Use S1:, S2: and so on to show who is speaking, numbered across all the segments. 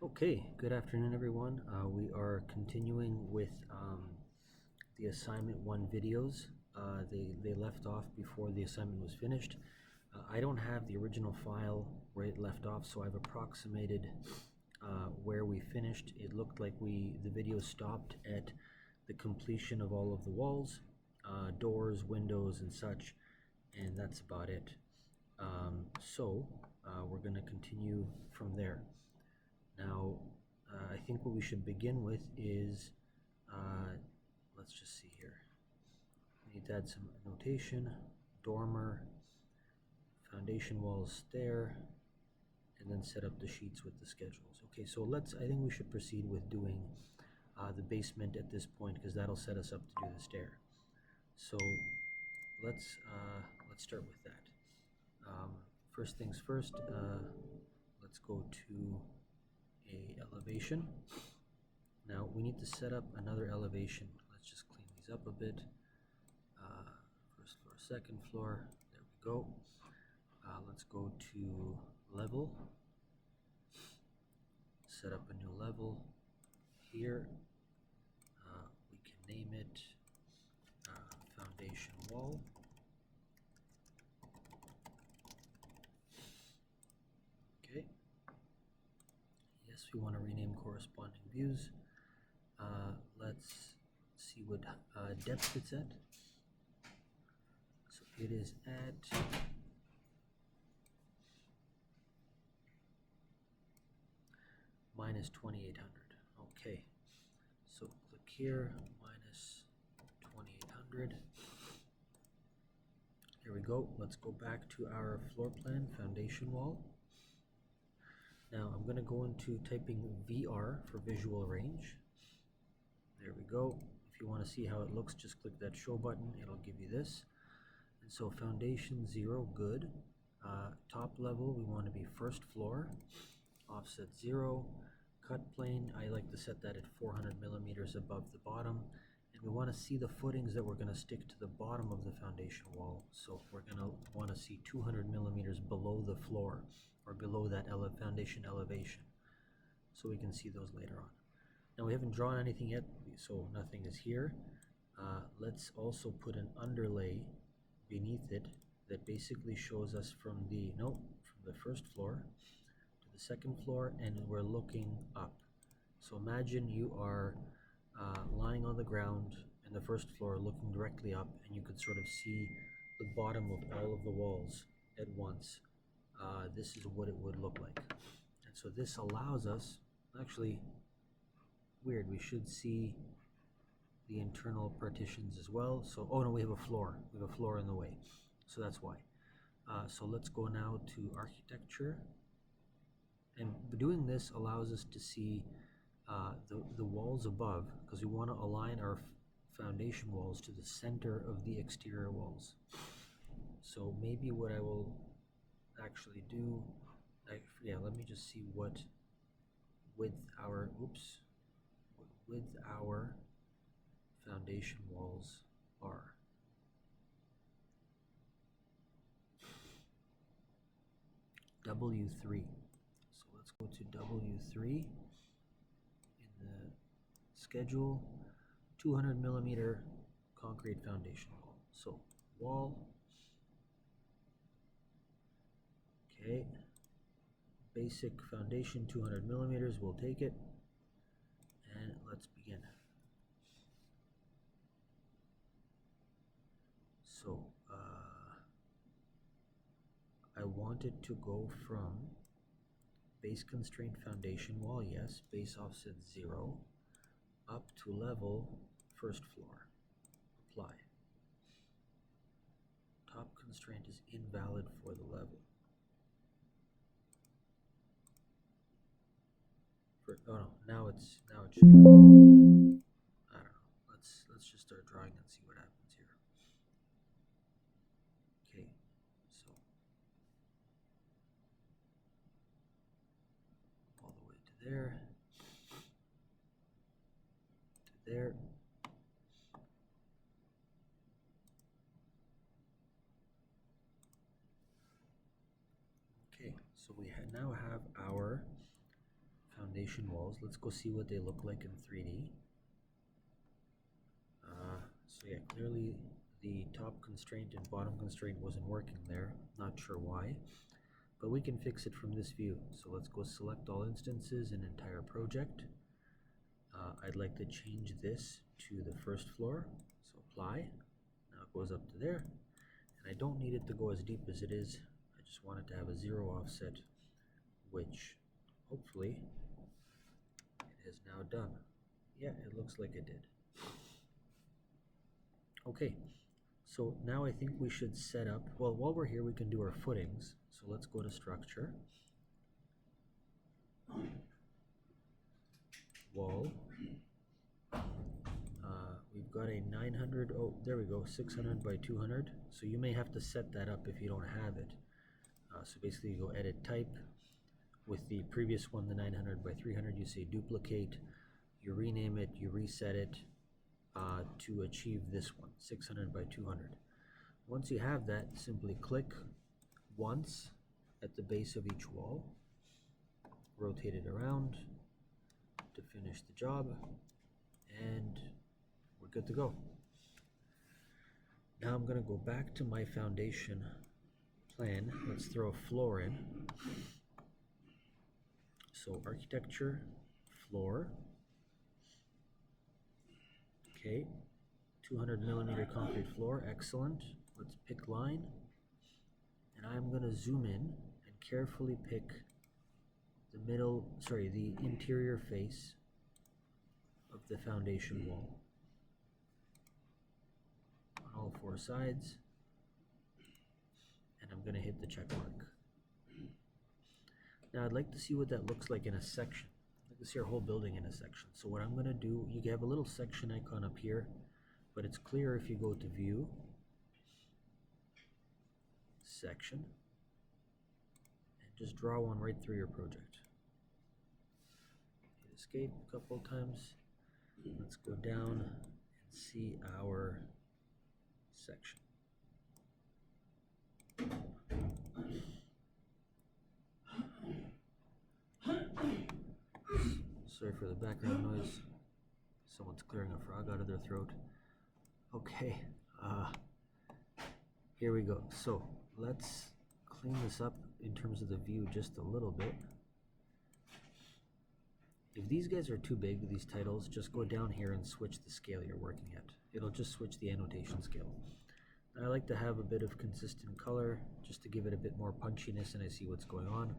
S1: Okay, good afternoon everyone. We are continuing with the assignment 1 videos. They left off before the assignment was finished. I don't have the original file where it left off, so I've approximated where we finished. It looked like the video stopped at the completion of all of the walls, doors, windows, and such, and that's about it. So we're going to continue from there. Now, I think what we should begin with is, let's just see here. We need to add some notation, dormer, foundation walls, stair, and then set up the sheets with the schedules. Okay, so I think we should proceed with doing the basement at this point, because that'll set us up to do the stair. So let's start with that. First things first, let's go to a elevation. Now we need to set up another elevation. Let's just clean these up a bit. First floor, second floor, there we go. Let's go to level, set up a new level here. We can name it foundation wall. Okay. Yes, we want to rename corresponding views. Let's see what depth it's at. So it is at minus 2800. Okay, so click here, minus 2800. Here we go. Let's go back to our floor plan, foundation wall. Now I'm going to go into typing VR for visual range. There we go. If you want to see how it looks, just click that show button. It'll give you this. And so foundation 0, good. Top level, we want to be first floor. Offset 0. Cut plane, I like to set that at 400 millimeters above the bottom. And we want to see the footings that we're going to stick to the bottom of the foundation wall. So we're going to want to see 200 millimeters below the floor, or below that foundation elevation, so we can see those later on. Now we haven't drawn anything yet, so nothing is here. Let's also put an underlay beneath it that basically shows us from the first floor to the second floor, and we're looking up. So imagine you are lying on the ground in the first floor looking directly up, and you could sort of see the bottom of all of the walls at once. This is what it would look like. And so this allows us, actually weird, we should see the internal partitions as well. So, oh no, we have a floor in the way, so that's why. So let's go now to architecture, and doing this allows us to see the walls above, because we want to align our foundation walls to the center of the exterior walls. So maybe what I will actually do, let me just see what with our foundation walls are. W3. So let's go to W3 in the schedule. 200 millimeter concrete foundation wall. So wall. Okay. Basic foundation, 200 millimeters. We'll take it. And let's begin. So I want it to go from base constraint foundation wall, yes, base offset 0, up to level first floor. Apply. Top constraint is invalid for the level. Oh no, now it should. I don't know. Let's just start drawing and see what happens here. Okay, so all the way to there, to there. Okay, so we now have our foundation walls. Let's go see what they look like in 3D. So yeah, clearly the top constraint and bottom constraint wasn't working there. Not sure why, but we can fix it from this view. So let's go select all instances and entire project. I'd like to change this to the first floor, so apply. Now it goes up to there, and I don't need it to go as deep as it is. I just want it to have a 0 offset, which hopefully it has now done. Yeah, it looks like it did. Okay, so now I think we should set up, well, while we're here we can do our footings. So let's go to structure, wall. We've got a 900, oh there we go, 600 by 200. So you may have to set that up if you don't have it. So basically you go edit type. With the previous one, the 900 by 300, you say duplicate, you rename it, you reset it to achieve this one, 600 by 200. Once you have that, simply click once at the base of each wall, rotate it around to finish the job, and we're good to go. Now I'm going to go back to my foundation plan. Let's throw a floor in. So architecture, floor, okay, 200 millimeter concrete floor, excellent. Let's pick line, and I'm going to zoom in and carefully pick the interior face of the foundation wall on all 4 sides, and I'm going to hit the check mark. Now I'd like to see what that looks like in a section. I'd like to see our whole building in a section. So what I'm going to do, you have a little section icon up here, but it's clear if you go to view, section, and just draw one right through your project. Hit escape a couple of times. Let's go down and see our section. Sorry for the background noise. Someone's clearing a frog out of their throat. Okay, here we go. So let's clean this up in terms of the view just a little bit. If these guys are too big, these titles, just go down here and switch the scale you're working at. It'll just switch the annotation scale. I like to have a bit of consistent color just to give it a bit more punchiness and I see what's going on.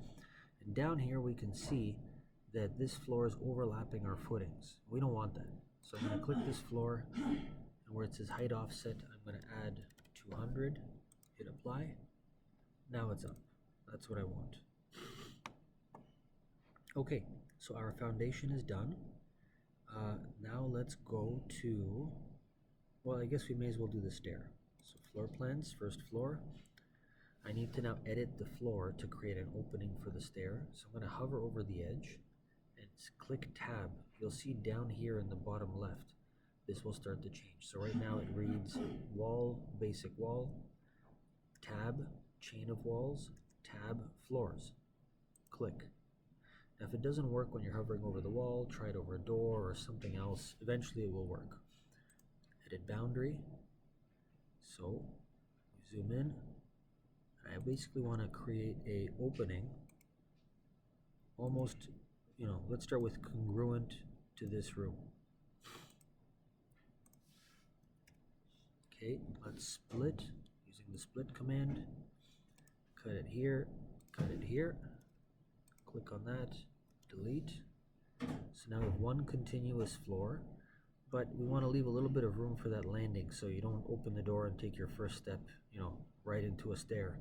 S1: And down here we can see that this floor is overlapping our footings. We don't want that. So I'm going to click this floor, and where it says height offset, I'm going to add 200, hit apply. Now it's up. That's what I want. Okay, so our foundation is done. Now let's go to, well, I guess we may as well do the stair. So floor plans, first floor. I need to now edit the floor to create an opening for the stair. So I'm going to hover over the edge and click tab. You'll see down here in the bottom left, this will start to change. So right now it reads wall, basic wall, tab, chain of walls, tab, floors. Click. Now if it doesn't work when you're hovering over the wall, try it over a door or something else. Eventually it will work. Edit boundary. So we zoom in. I basically want to create a opening almost, let's start with congruent to this room. Okay, let's split using the split command. Cut it here, click on that, delete. So now we have one continuous floor, but we want to leave a little bit of room for that landing so you don't open the door and take your first step, right into a stair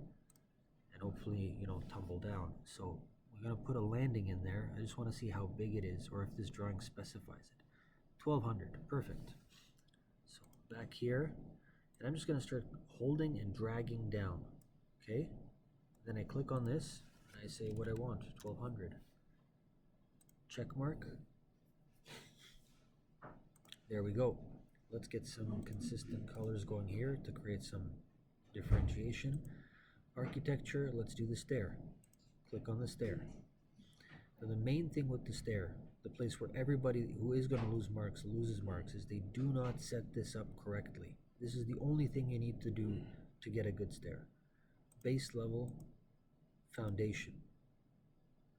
S1: and hopefully you don't tumble down. So we're going to put a landing in there. I just want to see how big it is or if this drawing specifies it. 1200, perfect. So back here, and I'm just going to start holding and dragging down. Okay, then I click on this and I say what I want, 1200. Check mark. There we go. Let's get some consistent colors going here to create some differentiation. Architecture, let's do the stair. Click on the stair. Now the main thing with the stair, the place where everybody who is going to lose marks loses marks, is they do not set this up correctly. This is the only thing you need to do to get a good stair. Base level, foundation.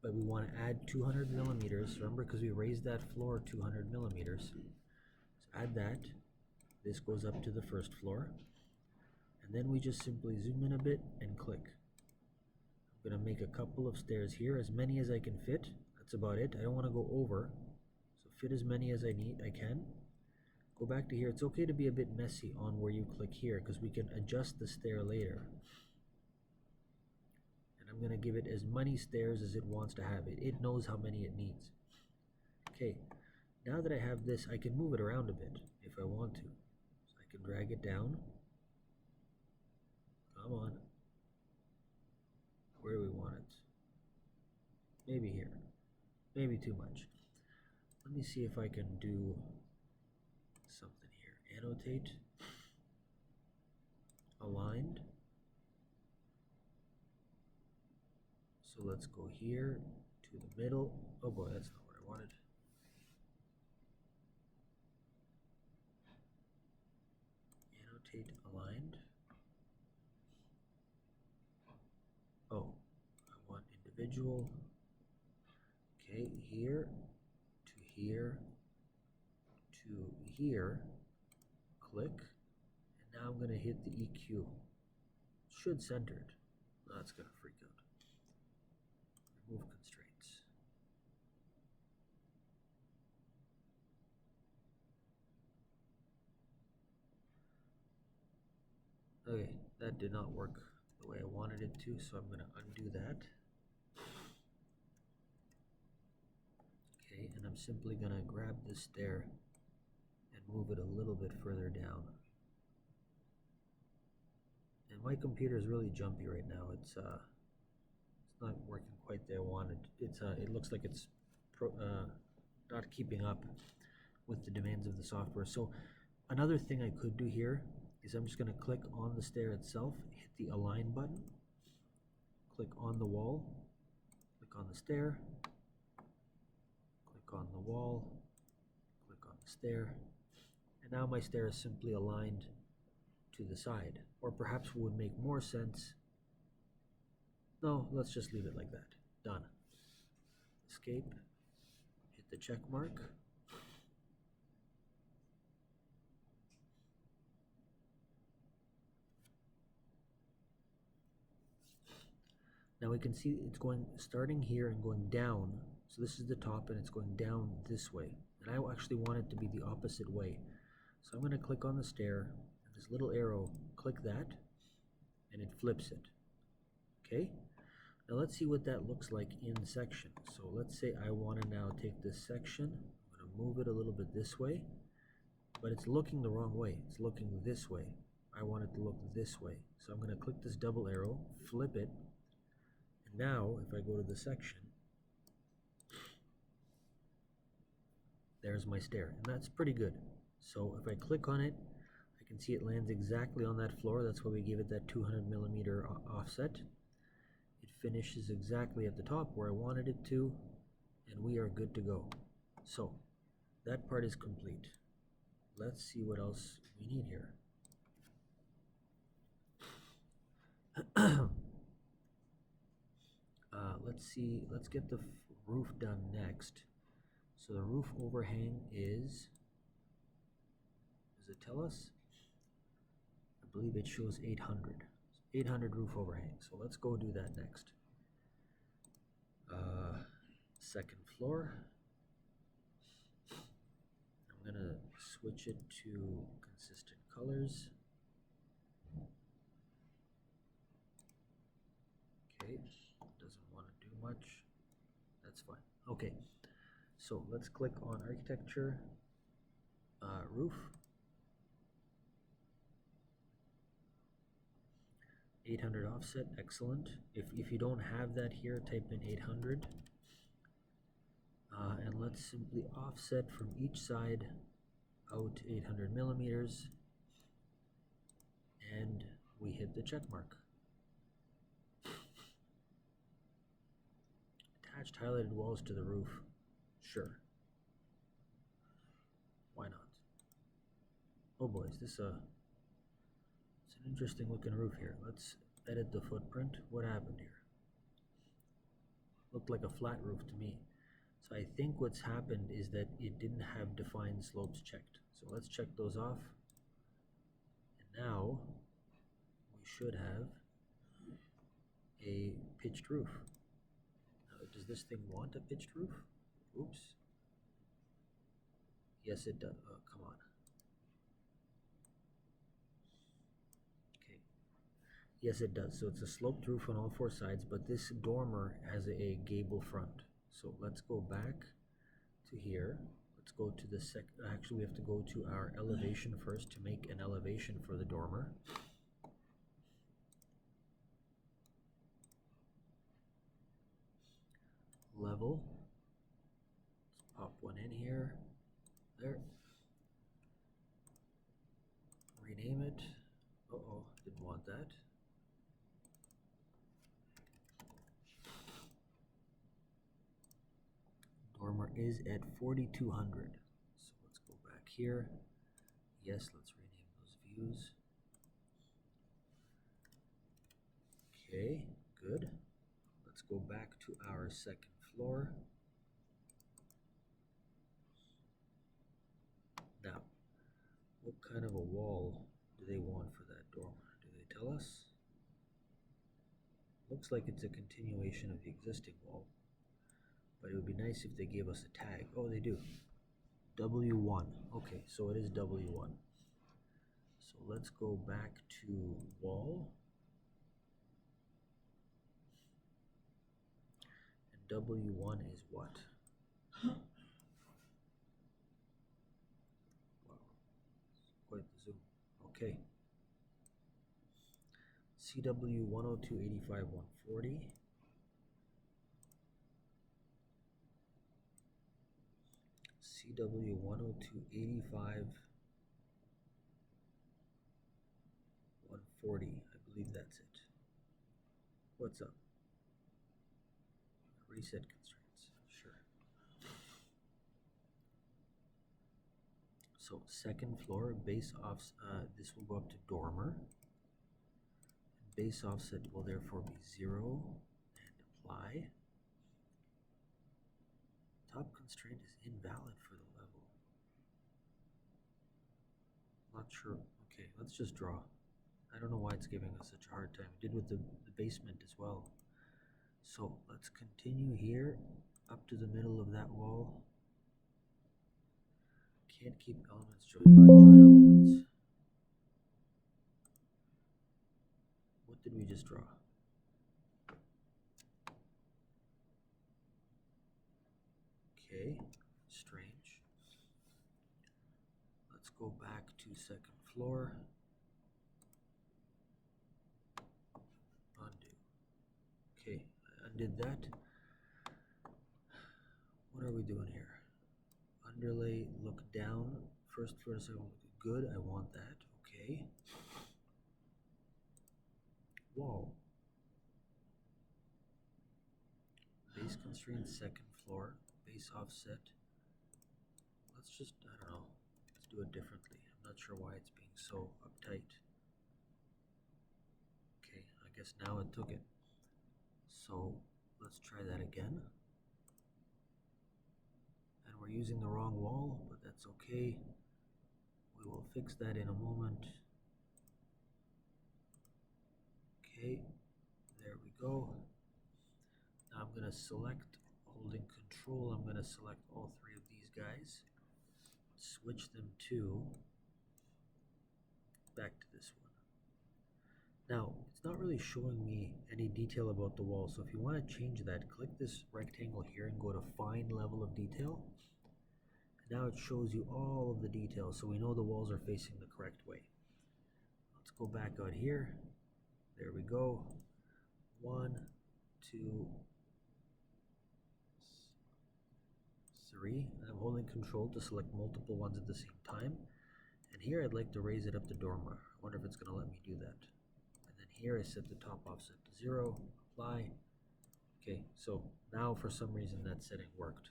S1: But we want to add 200 millimeters, remember, because we raised that floor 200 millimeters. So add that. This goes up to the first floor. And then we just simply zoom in a bit and click. I'm going to make a couple of stairs here, as many as I can fit. That's about it. I don't want to go over. So fit as many as I can. Go back to here. It's okay to be a bit messy on where you click here, because we can adjust the stair later. And I'm going to give it as many stairs as it wants to have. It knows how many it needs. Okay, now that I have this, I can move it around a bit if I want to. So I can drag it down. Come on. Where do we want it? Maybe here. Maybe too much. Let me see if I can do something here. Annotate. Aligned. So let's go here to the middle. Oh boy, that's not what I wanted. Annotate aligned. Oh, I want individual. Okay, here to here to here. Click. And now I'm going to hit the EQ. Should centered. No, that's going to freak out. Remove constraints. Okay, that did not work the way I wanted it to, so I'm going to undo that. Okay, and I'm simply going to grab this stair and move it a little bit further down. And my computer is really jumpy right now. It's not working quite the way I wanted. It looks like it's not keeping up with the demands of the software. So another thing I could do here is I'm just going to click on the stair itself, hit the align button, click on the wall, click on the stair, click on the wall, click on the stair, and now my stair is simply aligned to the side. Or perhaps what would make more sense, no, let's just leave it like that. Done. Escape, hit the check mark. Now we can see it's starting here and going down. So this is the top and it's going down this way. And I actually want it to be the opposite way. So I'm going to click on the stair, and this little arrow, click that, and it flips it. Okay? Now let's see what that looks like in section. So let's say I want to now take this section, I'm going to move it a little bit this way, but it's looking the wrong way. It's looking this way. I want it to look this way. So I'm going to click this double arrow, flip it, and now if I go to the section, there's my stair, and that's pretty good. So if I click on it, I can see it lands exactly on that floor. That's why we give it that 200 millimeter offset. It finishes exactly at the top where I wanted it to, and we are good to go. So that part is complete. Let's see what else we need here. Let's get the roof done next. So the roof overhang is, does it tell us? I believe it shows 800. 800 roof overhang. So let's go do that next. Second floor. I'm gonna switch it to consistent colors. Okay, doesn't want to do much. That's fine. Okay, so let's click on architecture, roof. 800 offset, excellent. If you don't have that here, type in 800. And let's simply offset from each side out 800 millimeters. And we hit the check mark. Attached highlighted walls to the roof. Sure. Why not? Oh boy, is this it's an interesting looking roof here. Let's edit the footprint. What happened here? Looked like a flat roof to me. So I think what's happened is that it didn't have defined slopes checked. So let's check those off. And now we should have a pitched roof. Now, does this thing want a pitched roof? Oops. Yes, it does. Oh, come on. Okay. Yes, it does. So it's a sloped roof on all four sides, but this dormer has a gable front. So let's go back to here. Let's go to the actually we have to go to our elevation first to make an elevation for the dormer. Level. Let's pop one in here. There. Rename it. Uh-oh, didn't want that. Dormer is at 4200. So let's go back here. Yes, let's rename those views. Okay, good. Let's go back to our second floor. Now, what kind of a wall do they want for that dormer? Do they tell us? Looks like it's a continuation of the existing wall, but it would be nice if they gave us a tag. Oh, they do. W1. Okay, so it is W1. So let's go back to wall. And W1 is what? Wow, quite the zoom. Okay. CW 102 85 140. CW 102 85 140. I believe that's it. What's up? Reset constraints. Sure. So second floor base off. This will go up to dormer. Base offset will therefore be 0 and apply. Top constraint is invalid for the level. Not sure. Okay, let's just draw. I don't know why it's giving us such a hard time. It did with the basement as well. So let's continue here up to the middle of that wall. Can't keep elements joined, unjoin elements. What did we just draw? Okay, strange. Let's go back to second floor. Undo. Okay, I undid that. What are we doing here? Underlay, look down. First floor to second floor. Good, I want that. Okay. Wall. Base constraint, second floor. Base offset. Let's just, I don't know. Let's do it differently. I'm not sure why it's being so uptight. Okay, I guess now it took it. So let's try that again. And we're using the wrong wall, but that's okay. We will fix that in a moment. Okay, there we go. Now I'm going to select, holding control, I'm going to select all three of these guys. Switch them to, back to this one. Now, it's not really showing me any detail about the wall, so if you want to change that, click this rectangle here and go to Find Level of Detail. And now it shows you all of the details, so we know the walls are facing the correct way. Let's go back out here. There we go. 1, 2, 3. And I'm holding control to select multiple ones at the same time. And here I'd like to raise it up to dormer. I wonder if it's going to let me do that. And then here I set the top offset to 0, apply. Okay, so now for some reason that setting worked.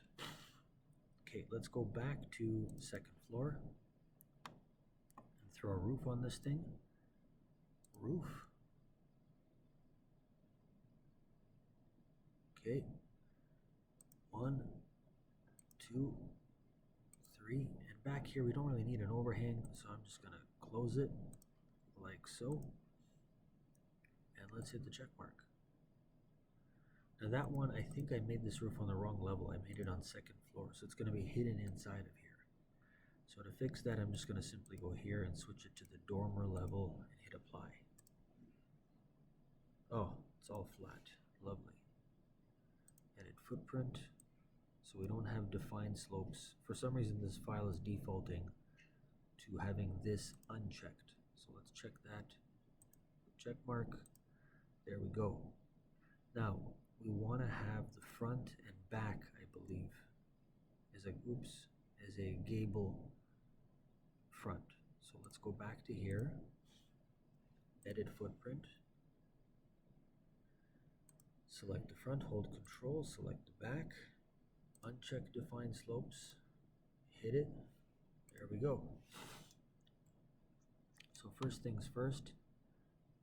S1: Okay, let's go back to second floor and throw a roof on this thing. Roof. Okay. 1, 2, 3, and back here we don't really need an overhang, so I'm just gonna close it like so, and let's hit the check mark. Now that one, I think I made this roof on the wrong level. I made it on second floor, so it's gonna be hidden inside of here. So to fix that, I'm just gonna simply go here and switch it to the dormer level and hit apply. Oh, it's all flat. Lovely. Edit footprint. So we don't have defined slopes. For some reason this file is defaulting to having this unchecked. So let's check that. Check mark. There we go. Now we want to have the front and back, I believe, as a gable front. So let's go back to here. Edit footprint. Select the front, hold control, select the back. Uncheck define slopes, hit it, there we go. So first things first,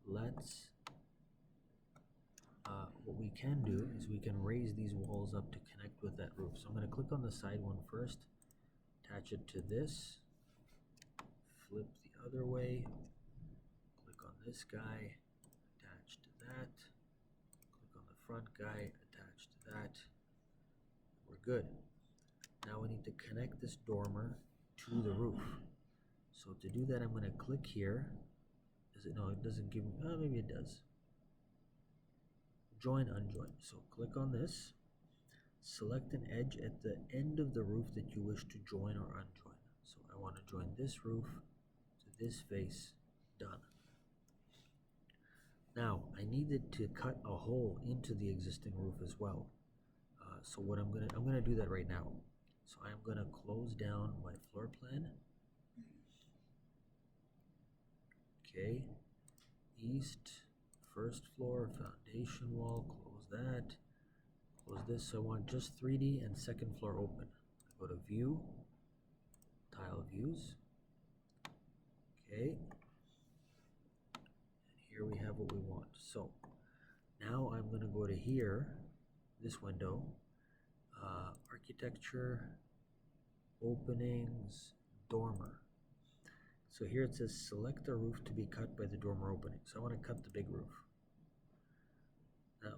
S1: let's, what we can do is we can raise these walls up to connect with that roof. So I'm going to click on the side one first, attach it to this, flip the other way, click on this guy, attach to that, click on the front guy, attach to that. We're good. Now we need to connect this dormer to the roof. So to do that, I'm going to click here. Does it? No, it doesn't give me. Oh, maybe it does. Join, unjoin. So click on this. Select an edge at the end of the roof that you wish to join or unjoin. So I want to join this roof to this face. Done. Now I needed to cut a hole into the existing roof as well. So what I'm gonna do that right now. So I'm gonna close down my floor plan. Okay, east, first floor, foundation wall, close that. Close this, so I want just 3D and second floor open. Go to view, tile views. Okay, and here we have what we want. So now I'm gonna go to here, this window, architecture, openings, dormer. So here it says select a roof to be cut by the dormer opening. So I want to cut the big roof. Now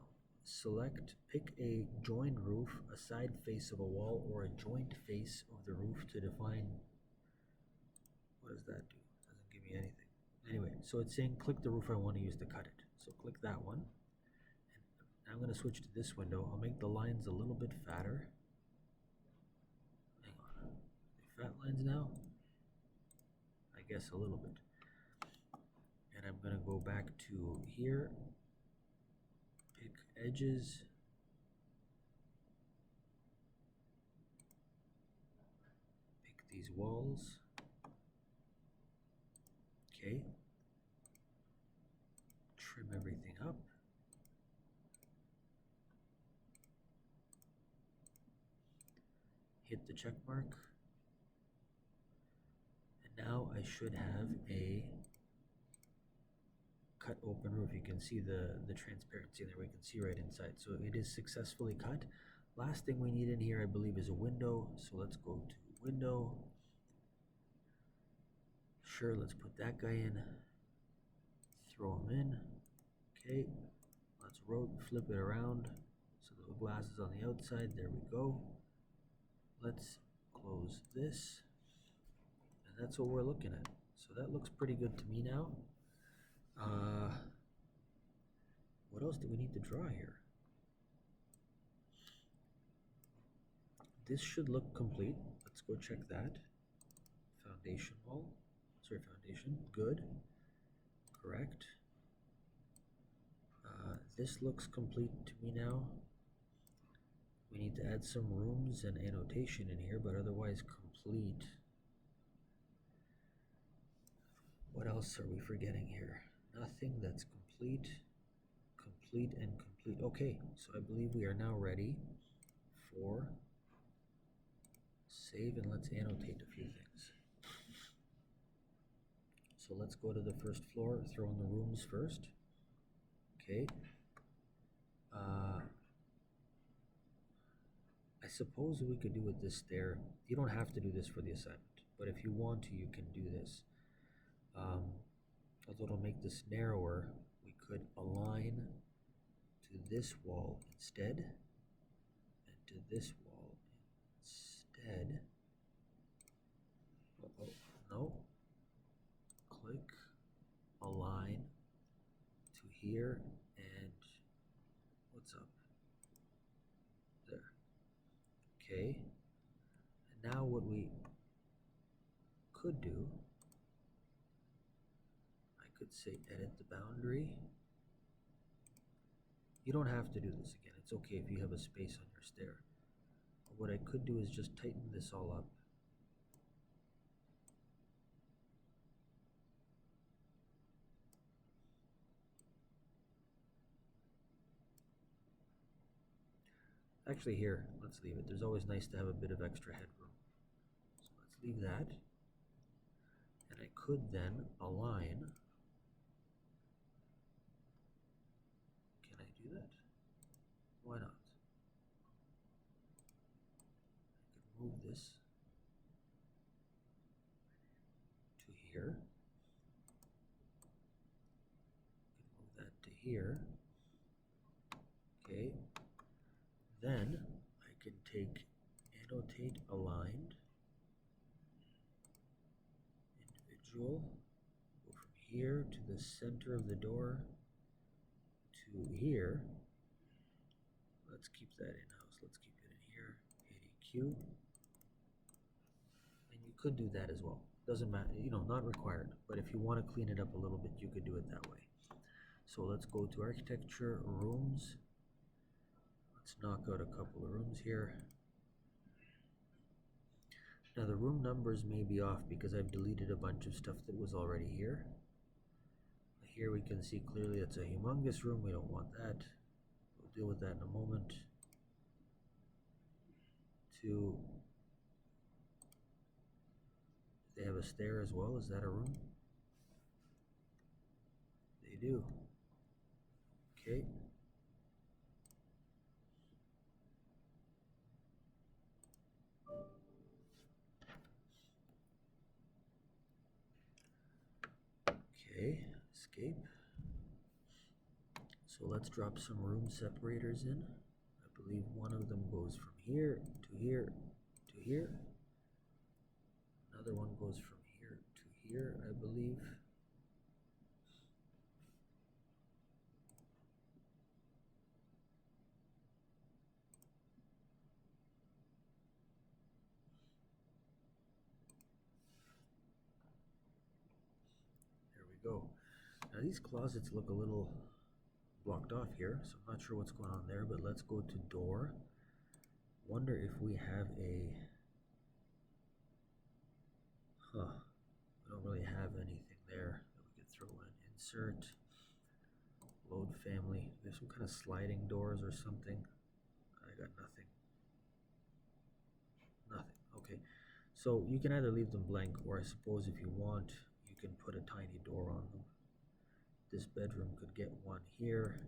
S1: pick a joined roof, a side face of a wall, or a joint face of the roof to define. What does that do? Doesn't give me anything. Anyway, so it's saying click the roof I want to use to cut it. So click that one. And I'm going to switch to this window. I'll make the lines a little bit fatter. Hang on. Fat lines now? I guess a little bit. And I'm going to go back to here, pick edges, pick these walls. Okay, trim everything up. Hit the check mark. Now I should have a cut open roof. You can see the transparency there. We can see right inside. So it is successfully cut. Last thing we need in here, I believe, is a window. So let's go to window. Sure, let's put that guy in. Throw him in. Okay, let's flip it around so the glass is on the outside. There we go. Let's close this. And that's what we're looking at. So that looks pretty good to me now. What else do we need to draw here? This should look complete. Let's go check that. Foundation wall. Sorry, foundation. Good. Correct. This looks complete to me now. We need to add some rooms and annotation in here, but otherwise complete. What else are we forgetting here? Nothing. That's complete, complete, and complete. complete. Okay, so I believe we are now ready for save, and let's annotate a few things. So let's go to the first floor, throw in the rooms first. Okay. I suppose we could do with this stair. You don't have to do this for the assignment, but if you want to, you can do this. Although it'll make this narrower, we could align to this wall instead, and to this wall instead. Uh-oh, no. Click, align to here, and what's up? There. Okay. And now what we could do, I could say edit the boundary. You don't have to do this again. It's okay if you have a space on your stair. But what I could do is just tighten this all up. Actually here, let's leave it. There's always nice to have a bit of extra headroom. So let's leave that. And I could then align. Can I do that? Why not? I could move this to here. I could move that to here. Okay. Then I can take annotate aligned, individual, go from here to the center of the door to here. Let's keep that in-house. Let's keep it in here. ADQ. And you could do that as well. Doesn't matter, not required. But if you want to clean it up a little bit, you could do it that way. So let's go to architecture, rooms. Let's knock out a couple of rooms here. Now the room numbers may be off because I've deleted a bunch of stuff that was already here. Here we can see clearly it's a humongous room. We don't want that. We'll deal with that in a moment. They have a stair as well. Is that a room? They do. Okay. Okay, escape. So let's drop some room separators in. I believe one of them goes from here to here to here. Another one goes from here to here, I believe. There we go. Now these closets look a little blocked off here, so I'm not sure what's going on there, but let's go to door. Wonder if we have we don't really have anything there that we could throw in. Insert, load family. There's some kind of sliding doors or something. I got nothing. Nothing. Okay. So you can either leave them blank, or I suppose if you want, you can put a tiny door on them. This bedroom could get one here.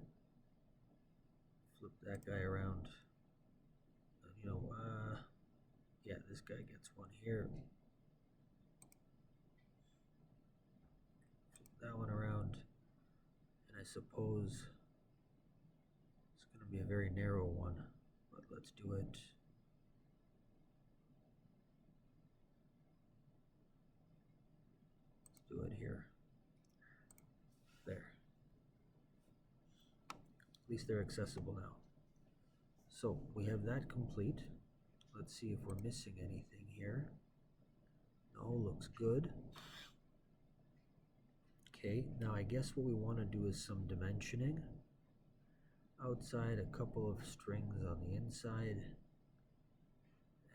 S1: Flip that guy around. Yeah, this guy gets one here. Flip that one around. And I suppose it's going to be a very narrow one, but let's do it. Let's do it here. There. At least they're accessible now. So we have that complete. Let's see if we're missing anything here. No, looks good. Okay, now I guess what we want to do is some dimensioning. Outside, a couple of strings on the inside.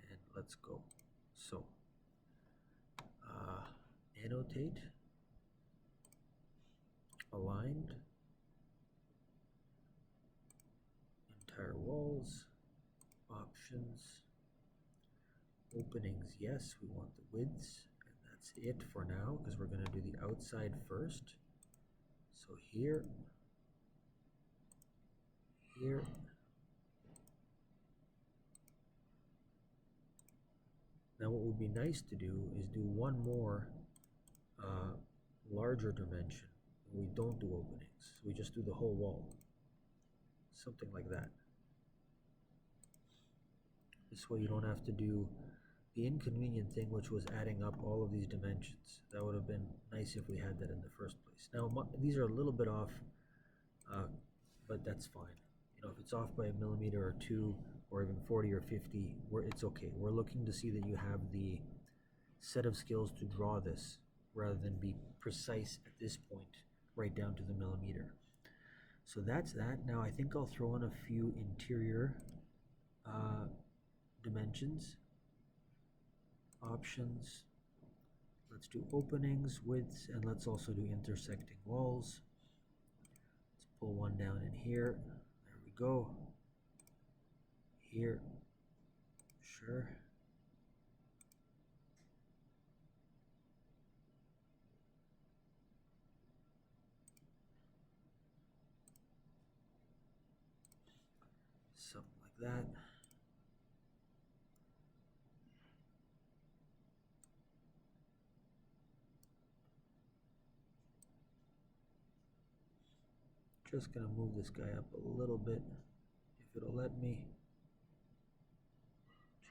S1: And let's go. So, annotate, aligned, Openings, yes, we want the widths, and that's it for now because we're going to do the outside first. So here, here, now what would be nice to do is do one more larger dimension. We don't do openings, we just do the whole wall, something like that. This way you don't have to do the inconvenient thing, which was adding up all of these dimensions. That would have been nice if we had that in the first place. Now these are a little bit off, but that's fine. You know, if it's off by a millimeter or two, or even 40 or 50, it's okay. We're looking to see that you have the set of skills to draw this, rather than be precise at this point, right down to the millimeter. So that's that. Now I think I'll throw in a few interior dimensions. Options. Let's do openings, widths, and let's also do intersecting walls. Let's pull one down in here. There we go. Here. Sure. Something like that. Just gonna move this guy up a little bit, if it'll let me.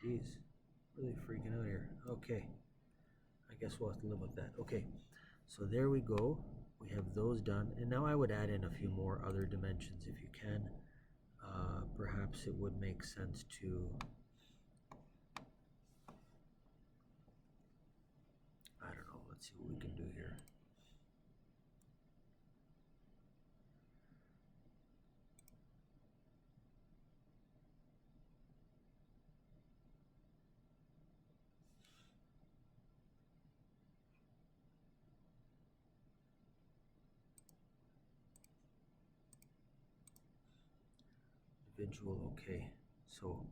S1: Jeez, really freaking out here. Okay, I guess we'll have to live with that. Okay, so there we go. We have those done, and now I would add in a few more other dimensions if you can. Perhaps it would make sense to I don't know, let's see what we can do here. Individual, okay. So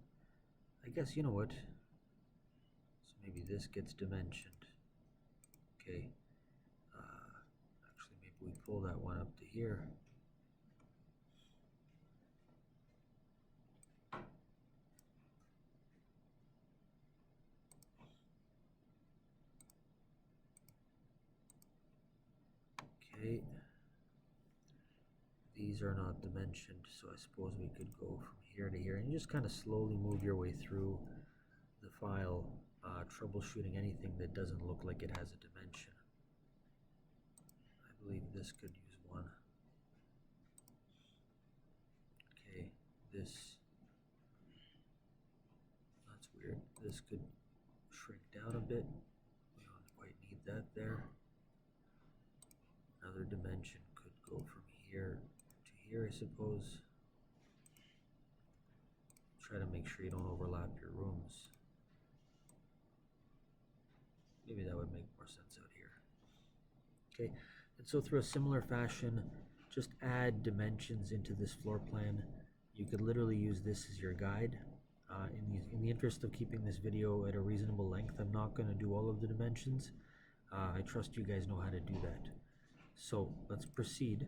S1: I guess, you know what? So maybe this gets dimensioned. Okay. Actually, maybe we pull that one up to here. Okay. These are not dimensioned, so I suppose we could go from here to here, and you just kind of slowly move your way through the file, troubleshooting anything that doesn't look like it has a dimension. I believe this could use one. Okay, this, that's weird. This could shrink down a bit. We don't quite need that there. Another dimension could go from here to here, I suppose. Try to make sure you don't overlap your rooms. Maybe that would make more sense out here. Okay, and so through a similar fashion, just add dimensions into this floor plan. You could literally use this as your guide. In the interest of keeping this video at a reasonable length, I'm not going to do all of the dimensions. I trust you guys know how to do that. So let's proceed.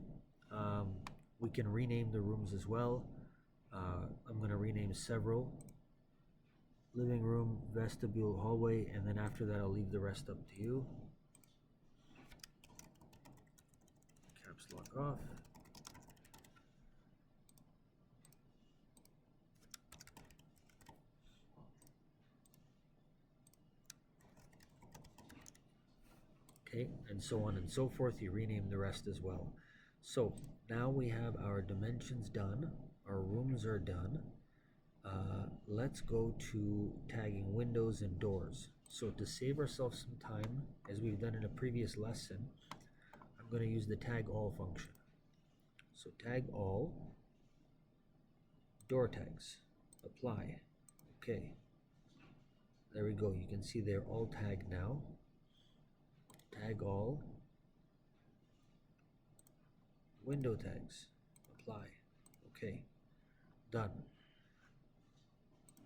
S1: We can rename the rooms as well. I'm going to rename several. Living room, vestibule, hallway, and then after that I'll leave the rest up to you. Caps lock off. Okay, and so on and so forth. You rename the rest as well. So now we have our dimensions done, our rooms are done. Let's go to tagging windows and doors. So to save ourselves some time, as we've done in a previous lesson, I'm going to use the tag all function. So tag all, door tags, apply. Okay, there we go. You can see they're all tagged now. Tag all, window tags, apply. Okay, done.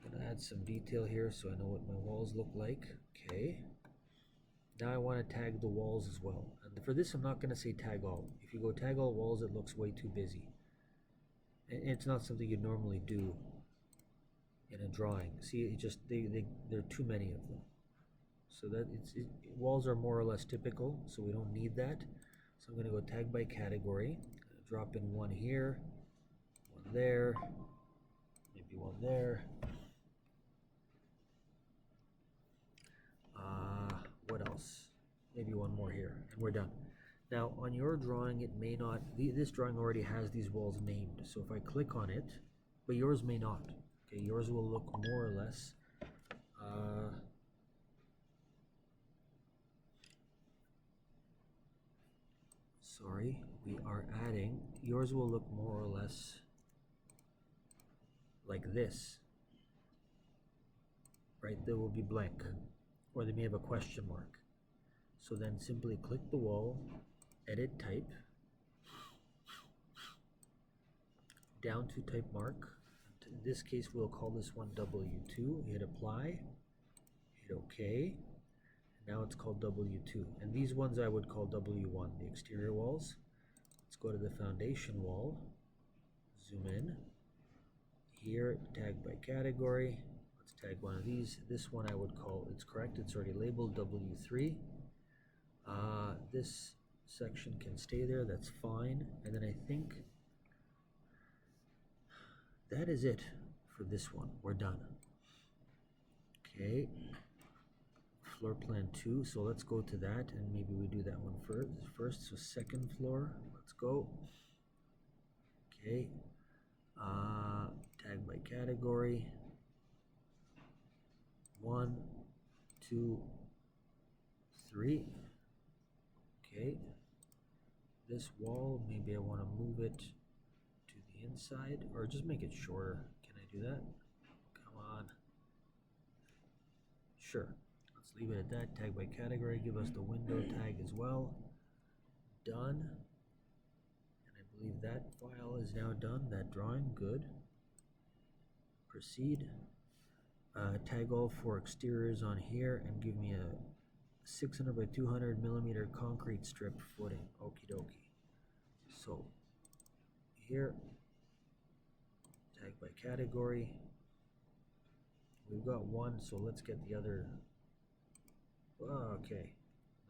S1: I'm gonna add some detail here so I know what my walls look like. Okay. Now I want to tag the walls as well. And for this, I'm not going to say tag all. If you go tag all walls, it looks way too busy. And it's not something you normally do in a drawing. See, it just there are too many of them. So that walls are more or less typical, so we don't need that. So I'm going to go tag by category. Drop in one here, one there, maybe one there. What else? Maybe one more here, and we're done. Now, on your drawing, it may not, this drawing already has these walls named. So if I click on it, but yours may not. Okay, yours will look more or less. Sorry, we are adding, yours will look more or less like this. Right, they will be blank, or they may have a question mark. So then simply click the wall, edit type, down to type mark. In this case, we'll call this one W2. Hit apply, hit OK. Now it's called W2. And these ones I would call W1, the exterior walls. Let's go to the foundation wall, zoom in. Here, tag by category. Let's tag one of these. This one I would call, it's correct, it's already labeled W3. This section can stay there, that's fine. And then I think that is it for this one. We're done. Okay. Floor plan 2, so let's go to that and maybe we do that one first. So second floor, let's go. Okay. Tag by category. 1, 2, 3. Okay. This wall, maybe I want to move it to the inside or just make it shorter. Can I do that? Come on. Sure. Let's leave it at that. Tag by category. Give us the window tag as well. Done. And I believe that file is now done. That drawing. Good. Proceed. Tag all for exteriors on here and give me a 600 by 200 millimeter concrete strip footing. Okie dokie. So here, tag by category. We've got one, so let's get the other. Oh, okay,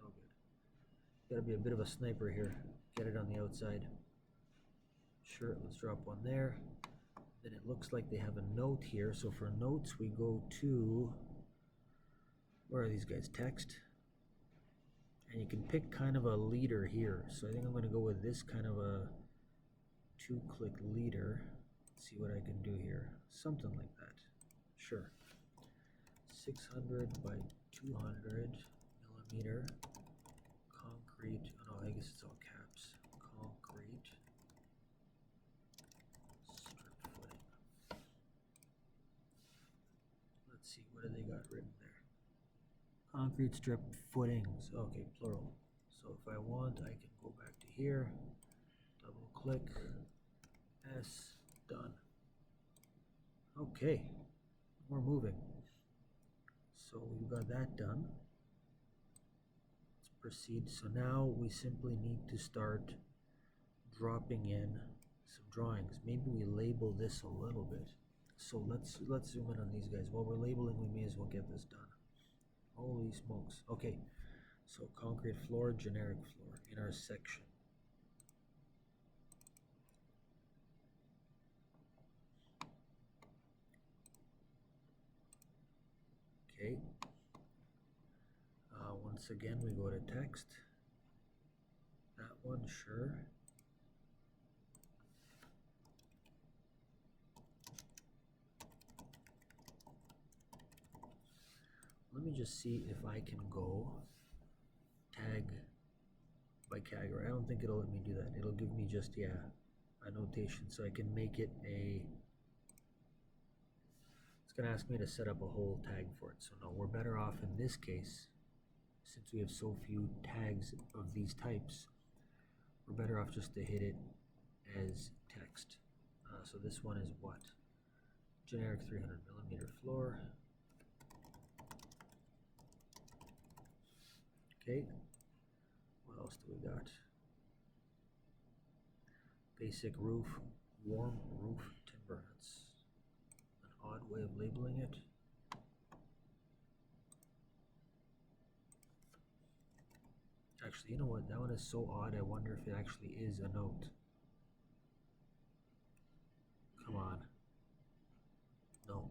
S1: no good. Gotta be a bit of a sniper here. Get it on the outside. Sure, let's drop one there. Then it looks like they have a note here. So for notes, we go to, where are these guys? Text. And you can pick kind of a leader here. So I think I'm going to go with this kind of a 2-click leader. Let's see what I can do here. Something like that. Sure. 600 by 200 millimeter concrete. Oh no, I guess it's all caps. Concrete strip footing. Let's see, what do they got written there? Concrete strip footings. Okay, plural. So if I want, I can go back to here, double click, S, done. Okay, we're moving. So we've got that done. Let's proceed. So now we simply need to start dropping in some drawings. Maybe we label this a little bit. So let's zoom in on these guys. While we're labeling, we may as well get this done. Holy smokes. Okay, so concrete floor, generic floor in our section. Okay. Once again, we go to text. That one, sure. Let me just see if I can go tag by category. I don't think it'll let me do that. It'll give me just, yeah, annotation. So I can make it a, it's going to ask me to set up a whole tag for it. So no, we're better off in this case, since we have so few tags of these types, we're better off just to hit it as text. So this one is what? generic 300mm floor. Okay, what else do we got? Basic roof, warm roof timber. That's an odd way of labeling it. Actually, you know what? That one is so odd, I wonder if it actually is a note. Come on. No.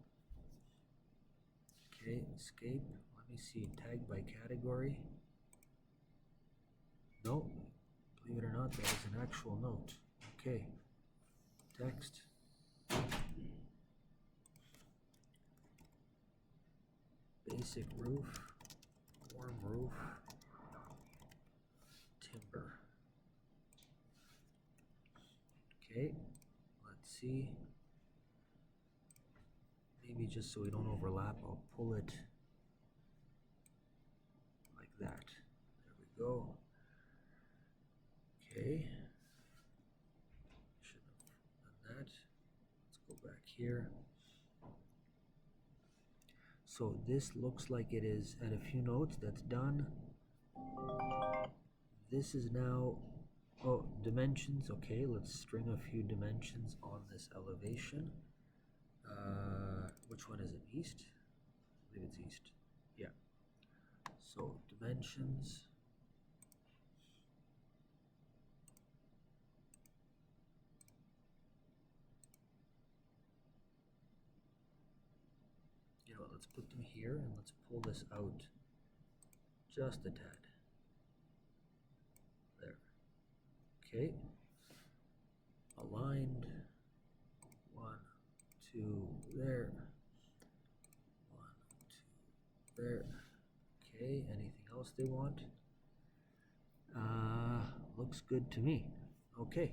S1: Okay, escape. Let me see. Tag by category. No. Believe it or not, that is an actual note. Okay. Text. Basic roof. Warm roof. Timber. Okay. Let's see. Maybe just so we don't overlap, I'll pull it like that. There we go. Okay. Should have done that. Let's go back here. So this looks like it is at a few notes. That's done. This is now, oh, dimensions. Okay, let's string a few dimensions on this elevation. Which one is it? East? I believe it's east. Yeah. So dimensions. You know what, let's put them here and let's pull this out just a tad. There. Okay. Aligned. 1, 2, there. 1, 2, there. Okay, anything else they want? Looks good to me. Okay,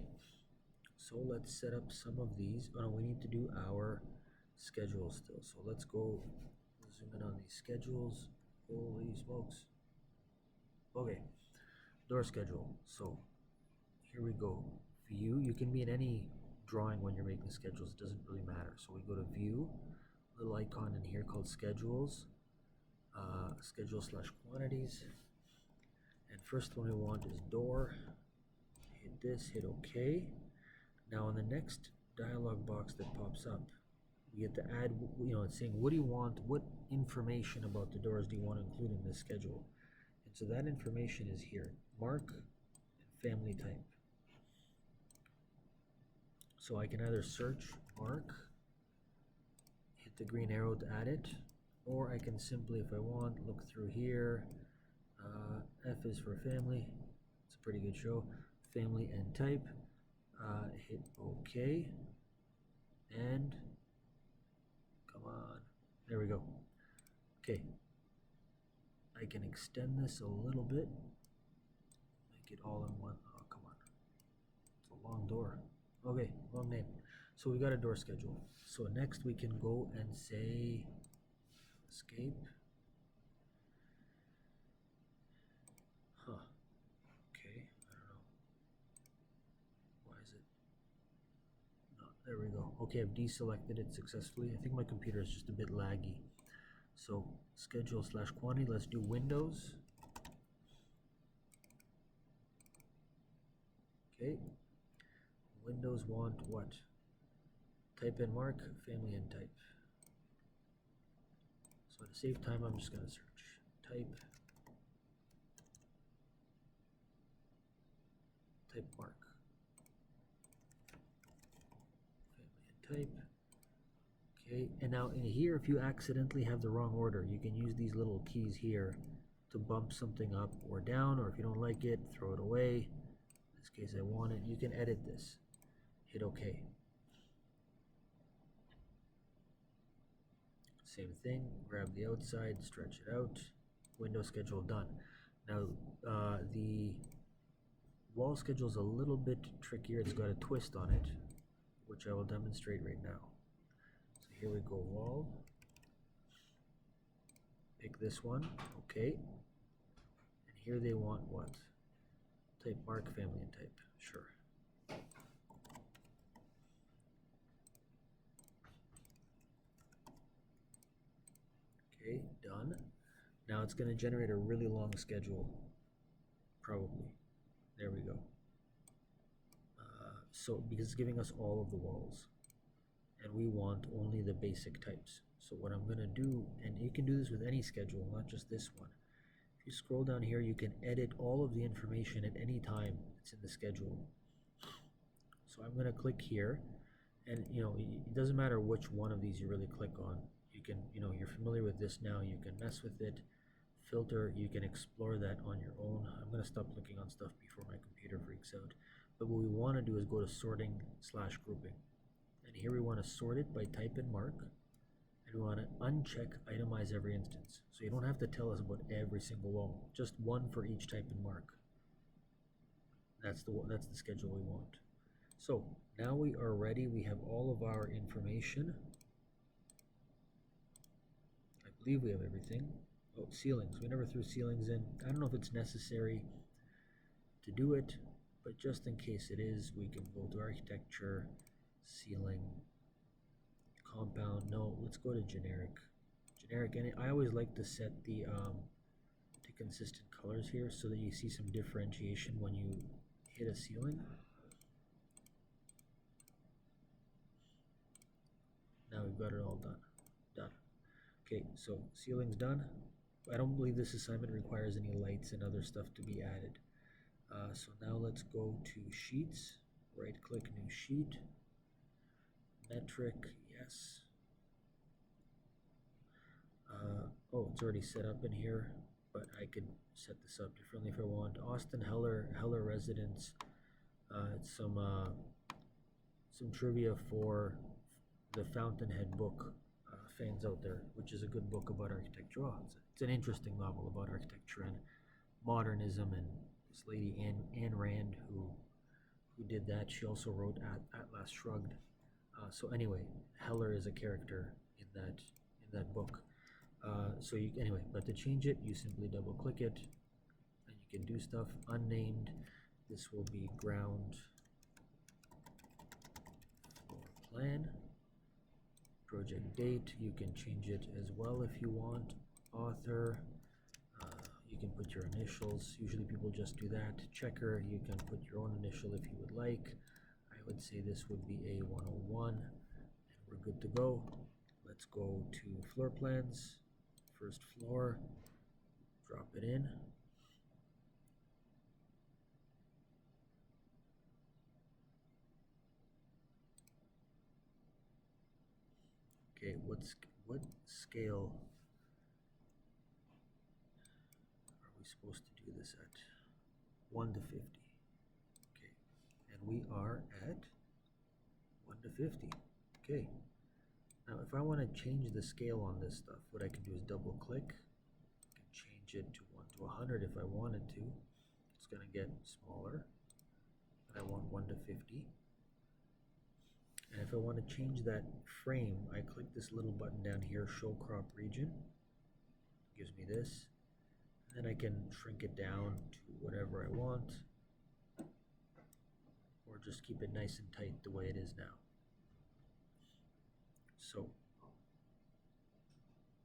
S1: so let's set up some of these. Oh no, we need to do our schedule still. So let's go zoom in on these schedules. Holy smokes. Okay, door schedule. So here we go. View, you can be in any drawing when you're making schedules, it doesn't really matter. So we go to view, little icon in here called schedules, schedule / quantities, and first one we want is door. Hit this, hit OK. Now in the next dialog box that pops up, you get to add, you know, it's saying what do you want, what information about the doors do you want to include in this schedule? And so that information is here, mark and family type. So I can either search mark, hit the green arrow to add it, or I can simply, if I want, look through here. F is for family. It's a pretty good show. Family and type. Hit OK. And come on. There we go. Okay. I can extend this a little bit. Make it all in one. Oh, come on. It's a long door. Okay, long name. So we got a door schedule. So next we can go and say escape. Huh. Okay, I don't know. Why is it? No, there we go. Okay, I've deselected it successfully. I think my computer is just a bit laggy. So schedule / quantity, let's do Windows. Okay. Windows want what? Type in mark, family and type. So to save time, I'm just going to search type mark, family and type. Okay, and now in here, if you accidentally have the wrong order, you can use these little keys here to bump something up or down, or if you don't like it, throw it away. In this case, I want it. You can edit this. Hit OK. Same thing, grab the outside, stretch it out, window schedule done. Now the wall schedule is a little bit trickier, it's got a twist on it, which I will demonstrate right now. So here we go, wall, pick this one, okay, and here they want what? Type mark, family and type, sure. Okay, done. Now it's going to generate a really long schedule, probably. There we go. So because it's giving us all of the walls, and we want only the basic types. So what I'm going to do, and you can do this with any schedule, not just this one. If you scroll down here, you can edit all of the information at any time that's in the schedule. So I'm going to click here, and it doesn't matter which one of these you really click on. You can, you're familiar with this now, you can mess with it, filter, you can explore that on your own. I'm going to stop clicking on stuff before my computer freaks out. But what we want to do is go to sorting/grouping. And here we want to sort it by type and mark. And we want to uncheck itemize every instance. So you don't have to tell us about every single wall, just one for each type and mark. That's the schedule we want. So now we are ready. We have all of our information. I believe we have everything. Oh, ceilings. We never threw ceilings in. I don't know if it's necessary to do it, but just in case it is, we can go to architecture, ceiling, compound. No, let's go to generic. And I always like to set the to consistent colors here so that you see some differentiation when you hit a ceiling. Now we've got it all done. Okay, so ceiling's done. I don't believe this assignment requires any lights and other stuff to be added. So now let's go to sheets, right click new sheet, metric, yes. Oh, it's already set up in here, but I could set this up differently if I want. Austin Heller residence. It's some trivia for the Fountainhead book, fans out there, which is a good book about architecture. Oh, it's an interesting novel about architecture and modernism, and this lady Anne Rand who did that. She also wrote Atlas Shrugged. So anyway, Heller is a character in that book. But to change it, you simply double click it, and you can do stuff. Unnamed. This will be ground floor plan. Project date, you can change it as well if you want. Author, you can put your initials. Usually people just do that. Checker, you can put your own initial if you would like. I would say this would be A101, and we're good to go. Let's go to floor plans. First floor, drop it in. Okay, what scale are we supposed to do this at? 1 to 50. Okay, and we are at 1 to 50. Okay, now if I want to change the scale on this stuff, what I can do is double click. I can change it to 1 to 100 if I wanted to. It's going to get smaller, but I want 1 to 50. And if I want to change that frame, I click this little button down here, Show Crop Region. It gives me this. And then I can shrink it down to whatever I want, or just keep it nice and tight the way it is now. So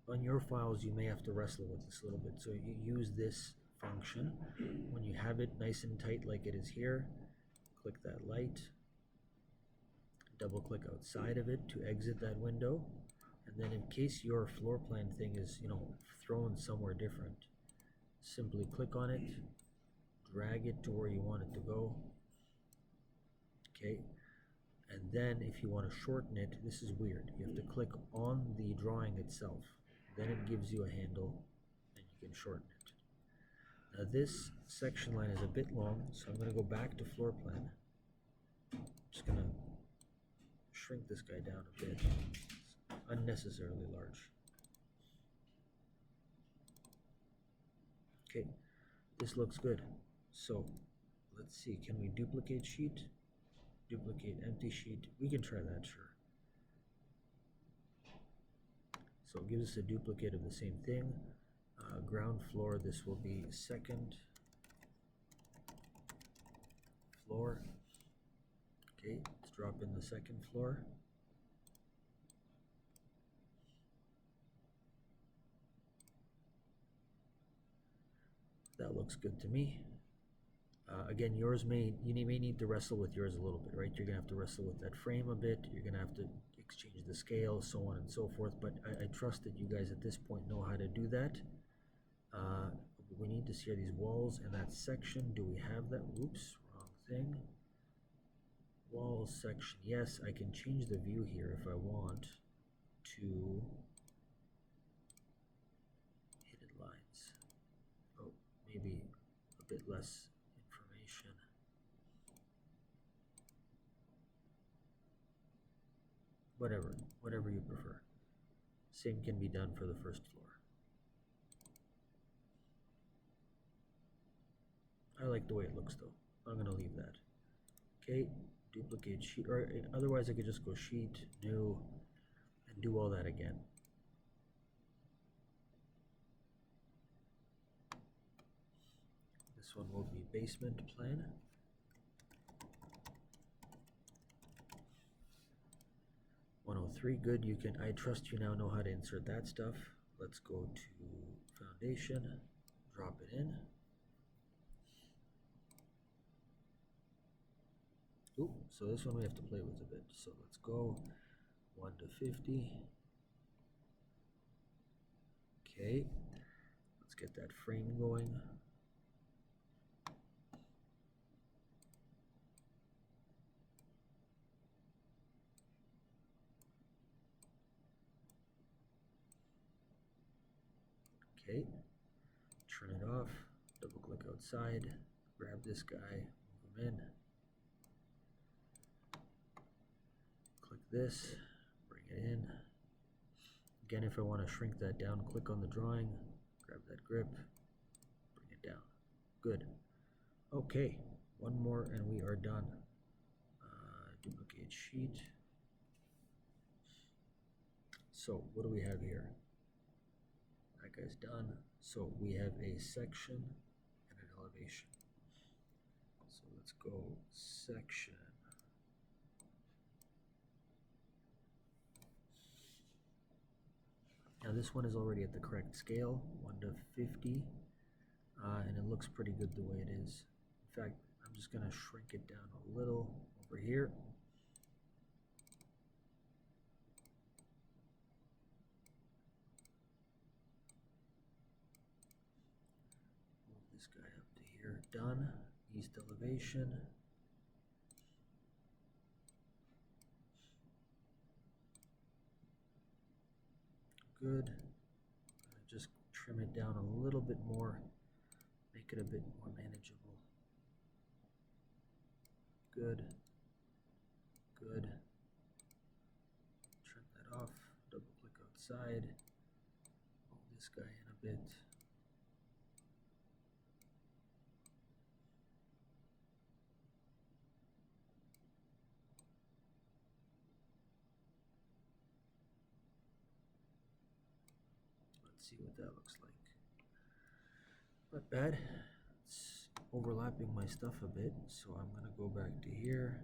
S1: on your files, you may have to wrestle with this a little bit. So you use this function. When you have it nice and tight like it is here, click that light. Double click outside of it to exit that window, and then in case your floor plan thing is thrown somewhere different, simply click on it, drag it to where you want it to go. Okay, and then if you want to shorten it, this is weird, you have to click on the drawing itself, then it gives you a handle and you can shorten it. Now this section line is a bit long, so I'm going to go back to floor plan. I'm just going to shrink this guy down a bit. It's unnecessarily large. Okay, this looks good. So let's see, can we duplicate sheet? Duplicate empty sheet. We can try that, sure. So it gives us a duplicate of the same thing. Ground floor, this will be second floor. Okay, let's drop in the second floor. That looks good to me. Again, yours may need to wrestle with yours a little bit, right? You're gonna have to wrestle with that frame a bit. You're gonna have to exchange the scale, so on and so forth. But I trust that you guys at this point know how to do that. We need to see are these walls in that section. Do we have that? Oops, wrong thing. Walls section. Yes, I can change the view here if I want to hidden lines. Oh, maybe a bit less information. Whatever you prefer. Same can be done for the first floor. I like the way it looks though. I'm gonna leave that. Okay, duplicate sheet, or otherwise I could just go sheet, new, and do all that again. This one will be basement plan. Good. You can. I trust you now know how to insert that stuff. Let's go to foundation, drop it in. Ooh, so this one we have to play with a bit. So let's go 1 to 50. Okay, let's get that frame going. Okay, turn it off, double click outside, grab this guy, move him in. Click this, bring it in. Again, if I want to shrink that down, click on the drawing, grab that grip, bring it down. Good. Okay, one more and we are done. Duplicate sheet. So what do we have here? That guy's done. So we have a section and an elevation. So let's go section. Now this one is already at the correct scale, 1 to 50, and it looks pretty good the way it is. In fact, I'm just going to shrink it down a little over here. Move this guy up to here. Done. East elevation. Good. Just trim it down a little bit more, make it a bit more manageable. Good. Good. Trim that off, double click outside, move this guy in a bit. Let's see what that looks like. Not bad. It's overlapping my stuff a bit, so I'm gonna go back to here.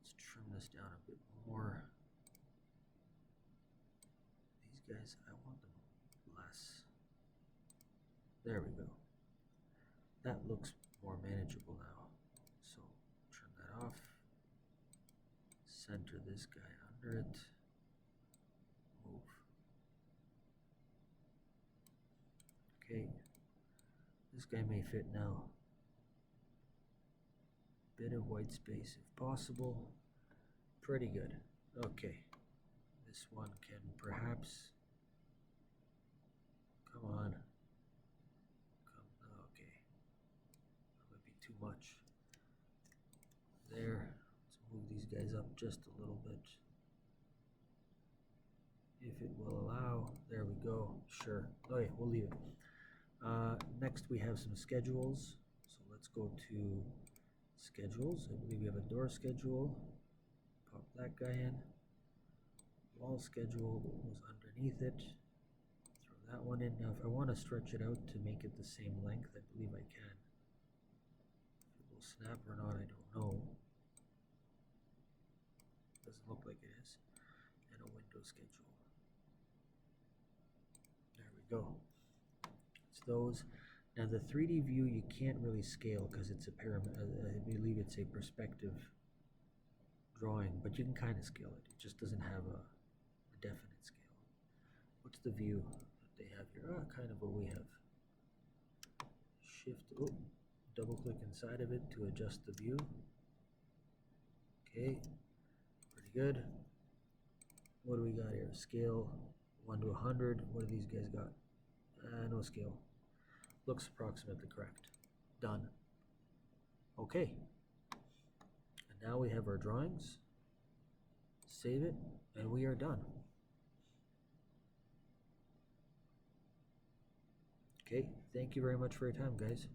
S1: Let's trim this down a bit more. These guys, I want them less. There we go. That looks more manageable now. So trim that off. Center this guy under it. Move. Okay. This guy may fit now. Bit of white space if possible. Pretty good. Okay. This one can perhaps. Come on. Okay. That might be too much. There. Let's move these guys up just a little bit. If it will allow. There we go. Sure. Okay, we'll leave it. Next we have some schedules. So let's go to schedules. I believe we have a door schedule. Pop that guy in. Wall schedule was underneath it. Throw that one in. Now if I want to stretch it out to make it the same length, I believe I can. If it will snap or not, I don't know. Doesn't look like it is. And a window schedule. There we go. Let's those. Now the 3D view you can't really scale because it's a pyramid. I believe it's a perspective drawing, but you can kind of scale it. It just doesn't have a definite scale. What's the view that they have here? Kind of what we have. Shift, double click inside of it to adjust the view. Okay, pretty good. What do we got here? Scale 1 to 100. What do these guys got? No scale. Looks approximately correct. Done. Okay. And now we have our drawings. Save it, and we are done. Okay, thank you very much for your time, guys.